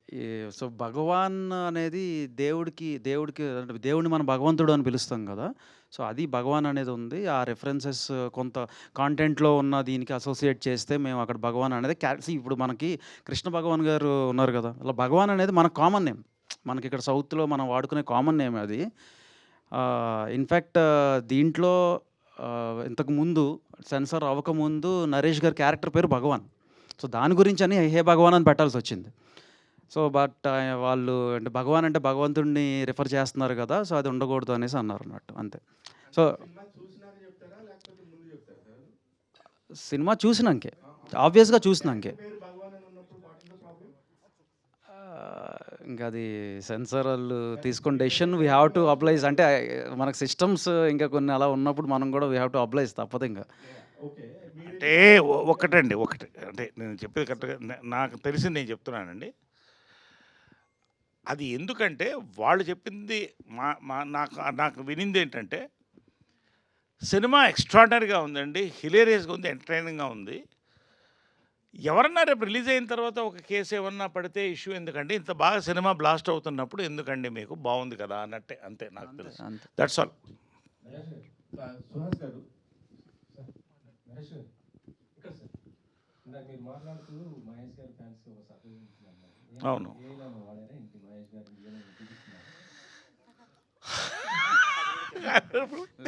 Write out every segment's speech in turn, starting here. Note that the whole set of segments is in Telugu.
ఈ సో, భగవాన్ అనేది దేవుడికి దేవుడికి అంటే దేవుడిని మనం భగవంతుడు అని పిలుస్తాం గదా! సో, అది భగవాన్ అనేది ఉంది. ఆ రిఫరెన్సెస్ కొంత కాంటెంట్‌లో ఉన్న దీనికి అసోసియేట్ చేస్తే మేము అక్కడ భగవాన్ అనేది ఇప్పుడు మనకి కృష్ణ భగవాన్ గారు ఉన్నారు గదా! అలా భగవాన్ అనేది మనకు కామన్ నేమ్. మనకిక్కడ సౌత్‌లో మనం వాడుకునే కామన్ నేమ్ అది. ఇన్‌ఫాక్ట్ దీంట్లో ఇంతకుముందు సెన్సార్ అవ్వకముందు నరేష్ గారి క్యారెక్టర్ పేరు భగవాన్. సో, దాని గురించని హే భగవాన్ అని పెట్టాల్సొచ్చింది. సో, బట్ వాళ్ళు అంటే భగవాన్ అంటే భగవంతుడిని రిఫర్ చేస్తున్నారు గదా! సో, అది ఉండకూడదు అనేసి అన్నారన్నట్టు అంతే. సో, సినిమా చూసినంకే. ఆబ్వియస్‌గా చూసినంకే. ఇంక అది సెన్సార్ ఆళ్ళు తీసుకున్న decision we have to oblige అంటే మనకు సిస్టమ్స్ ఇంకా కొన్ని అలా ఉన్నప్పుడు మనం గూడా వి హావ్ టు అబ్లైజ్ తప్పదింక. అంటే ఒకటండి ఒకటి అంటే నేను చెప్పేది కరెక్ట్‌గా నాకు తెలిసింది నేను చెప్తున్నానండి. అది ఎందుకంటే వాళ్ళు చెప్పింది మా మా నాకు నాకు వినిందేంటంటే సినిమా ఎక్స్ట్రార్డినరీగా ఉందండి. హిలేరియస్‌గా ఉంది. ఎంటర్‌టైనింగ్‌గా ఉంది. ఎవరన్నా రేపు రిలీజ్ అయిన తర్వాత ఒక కేసు ఏమన్నా పడితే ఇష్యూ ఎందుకండి? ఇంత బాగా సినిమా బ్లాస్ట్ అవుతున్నప్పుడు ఎందుకండి మీకు? బావుంది కదా! అన్నట్టే అంతే నాకు తెలుసు. అంతే. That's all. సుహాస్ గారు నరేష్ గారు ఇక్కడ సార్ ఇందాక మీరు మాట్లాడుతూ మహేష్ గారి ఫ్యాన్స్ ఒక సర్ప్రైజ్ అవును. ఏమైనా వాడారా ఇంటి మహేష్ గారి చూపిస్తున్నారు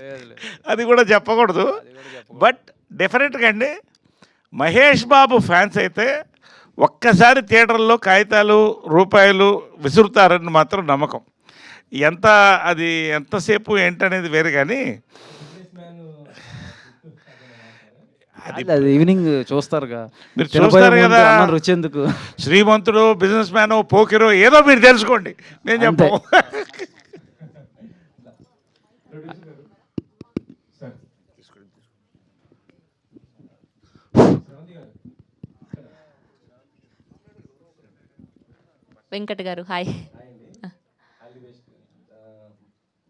లేదు లేదు. అది కూడా చెప్పకూడదు. అది గూడా చెప్పకూడదు. బట్ డెఫినెట్‌గా అండి మహేష్ బాబు ఫ్యాన్స్ అయితే ఒక్కసారి థియేటర్‌లో కాగితాలు, రూపాయలు విసురుతారని మాత్రం నమ్మకం. ఎంత అది ఎంతసేపు ఏంటనేది వేరు గానీ బిజినెస్ మ్యాన్ అది అది ఈవినింగ్ చూస్తారుగా. మీరు తినబోయే చూస్తారు ముందు కదా! అన్నం రుచెందుకు? శ్రీమంతుడు, బిజినెస్ మ్యానో, పోకిరో ఏదో మీరు తెలుసుకోండి. నేను అంతే. చెప్పను. ప్రొడ్యూసర్ గారు సార్ శ్రవంతి గారు ఇక్కడ వెంకట్ గారు హాయ్. హాయ్ అండి ఆల్ ది బెస్ట్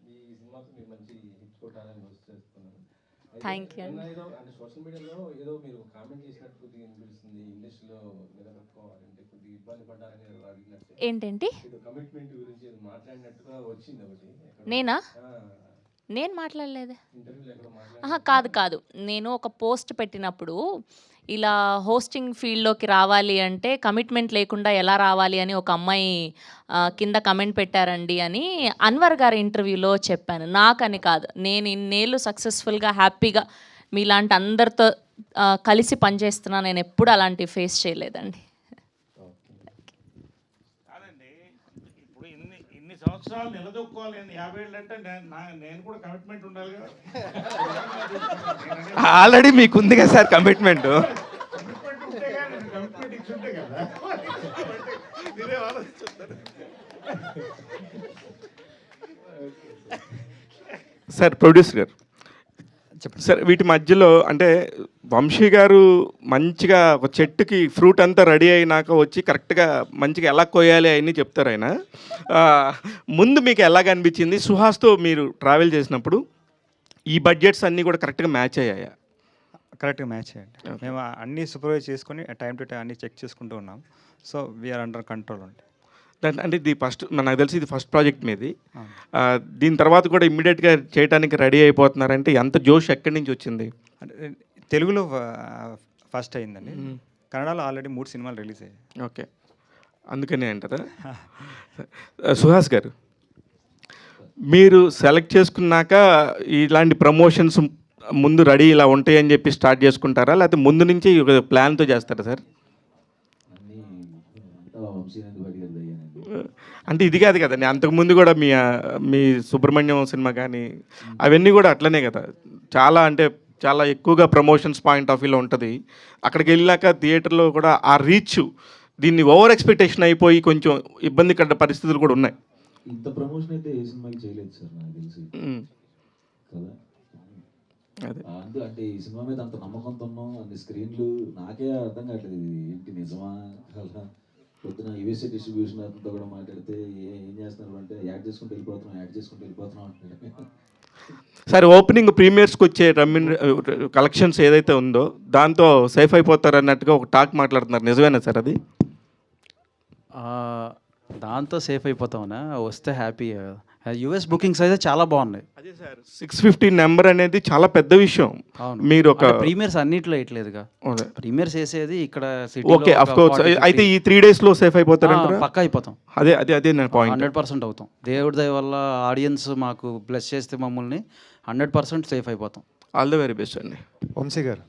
ఈ సినిమాతో మీరు మంచి హిట్ కొట్టాలని చేస్తున్నాను Thank you. ఏదో అంటే సోషల్ మీడియాలో ఏదో మీరు కామెంట్ చేసినట్టు కొద్దిగా అనిపిస్తుంది ఇండస్ట్రీలో నిలబెట్టుకోవాలంటే కొద్దిగా ఇబ్బంది పడ్డారని అడిగినట్టు ఏంటంటి? ఏదో కమిట్మెంట్ గురించి ఏదో మాట్లాడినట్టుగా వచ్చింది ఒకటి ఎక్కడో. నేనా? ఆ, నేను మాట్లాడలేదే. ఇంటర్వ్యూలో ఎక్కడో ఆహా, మాట్లాడి కాదు. నేను ఒక పోస్ట్ పెట్టినప్పుడు ఇలా హోస్టింగ్ ఫీల్డ్‌లోకి రావాలి అంటే కమిట్మెంట్ లేకుండా ఎలా రావాలి అని ఒక అమ్మాయి కింద కమెంట్ పెట్టారండి అని అన్వర్ గారి ఇంటర్వ్యూలో చెప్పాను. నాకని కాదు. నేను ఇన్నేళ్ళు సక్సెస్‌ఫుల్‌గా హ్యాపీగా మీలాంటి అందరితో కలిసి పనిచేస్తున్నా. నేను ఎప్పుడు అలాంటివి ఫేస్ చేయలేదండి. కాదండి ఇప్పుడు ఇన్ని సంవత్సరాలు నిలదొక్కోవాలి అని 50 ఏళ్ళు అంటే నేను కూడా కమిట్మెంట్ ఉండాలి కదా. ఆల్రెడీ మీకుంది కదా సార్ కమిట్మెంట్. కమిట్మెంట్ ఉంటే కానీ కమిట్మెంట్ ఇచ్చి ఉంటే కదా మీరే ఆలోచిస్తారు. సార్ ప్రొడ్యూసర్ గారు చెప్పండి. సార్ వీటి మధ్యలో అంటే వంశీ గారు మంచిగా ఒక చెట్టుకి ఫ్రూట్ అంతా రెడీ అయినాక వచ్చి కరెక్ట్గా మంచిగా ఎలా కోయాలి అవన్నీ చెప్తారు ఆయన. ముందు మీకు ఎలాగ అనిపించింది? సుహాస్తో మీరు ట్రావెల్ చేసినప్పుడు ఈ బడ్జెట్స్ అన్నీ కూడా కరెక్ట్గా మ్యాచ్ అయ్యాయా? కరెక్ట్గా మ్యాచ్ చేయండి. మేము అన్నీ సూపర్వైజ్ చేసుకొని టైం టు టైం అన్నీ చెక్ చేసుకుంటూ ఉన్నాం. సో వీఆర్ అండర్ కంట్రోల్ అండి. అంటే ఇది ఫస్ట్ నాకు తెలిసి ఇది ఫస్ట్ ప్రాజెక్ట్ మీది. దీని తర్వాత కూడా ఇమ్మీడియట్గా చేయడానికి రెడీ అయిపోతున్నారంటే ఎంత జోష్ ఎక్కడి నుంచి వచ్చింది? అంటే తెలుగులో ఫస్ట్ అయిందండి. కన్నడలో ఆల్రెడీ 3 సినిమాలు రిలీజ్ అయ్యాయి. ఓకే, అందుకనే అంటారా? సుహాస్ గారు మీరు సెలెక్ట్ చేసుకున్నాక ఇలాంటి ప్రమోషన్స్ ముందు రెడీ ఇలా ఉంటాయని చెప్పి స్టార్ట్ చేసుకుంటారా, లేకపోతే ముందు నుంచి ప్లాన్తో చేస్తారా సార్? అంటే ఇది కాదు కదండి, అంతకుముందు కూడా మీ సుబ్రహ్మణ్యం సినిమా కానీ అవన్నీ కూడా అట్లనే కదా, చాలా అంటే చాలా ఎక్కువగా ప్రమోషన్స్ పాయింట్ ఆఫ్ వ్యూలో ఉంటుంది. అక్కడికి వెళ్ళాక థియేటర్లో కూడా ఆ రీచ్ దీన్ని ఓవర్ ఎక్స్పెక్టేషన్ అయిపోయి కొంచెం ఇబ్బంది పడ్డ పరిస్థితులు కూడా ఉన్నాయి. ఇంత ప్రమోషన్ అయితే ఏ సినిమాకి చేయలేదు సార్ నాకు తెలిసి కదా. అదే అంటే ఈ సినిమా మీద అంత నమ్మకంతో ఉన్నాం, అన్ని స్క్రీన్లు నాకే అర్థం కావట్లేదు ఇది ఏంటి నిజమా కదా. పొద్దున యూఎస్ఏ డిస్ట్రిబ్యూషన్ అతనితో కూడా మాట్లాడితే ఏం చేస్తున్నారు అంటే యాడ్ చేసుకుంటూ వెళ్ళిపోతున్నాం అంటే. సార్ ఓపెనింగ్ ప్రీమియర్స్కి వచ్చే కలెక్షన్స్ ఏదైతే ఉందో దాంతో సేఫ్ అయిపోతారు అన్నట్టుగా ఒక టాక్ మాట్లాడుతున్నారు, నిజమేనా సార్ అది? దాంతో సేఫ్ అయిపోతామనా వస్తే హ్యాపీ. యూఎస్ బుకింగ్స్ అయితే చాలా బాగున్నాయి. అదే సార్ 650 నెంబర్ అనేది చాలా పెద్ద విషయం. అవును, మీరు ఒక ప్రీమియర్స్ అన్నిట్లో వేయట్లేదుగా, అదే. ప్రీమియర్స్ వేసేది ఇక్కడ ఓకే ఆఫ్ కోర్స్. అయితే ఈ 3 డేస్లో సేఫ్ అయిపోతారంటారా? పక్కా అయిపోతాం. అదే నేను పాయింట్. 100% అవుతాం. దేవుడి దయ వల్ల ఆడియన్స్ మాకు బ్లెస్ చేస్తే మమ్మల్ని 100% సేఫ్ అయిపోతాం. ఆల్ ద వెరీ బెస్ట్ అండి. వంశీ గారు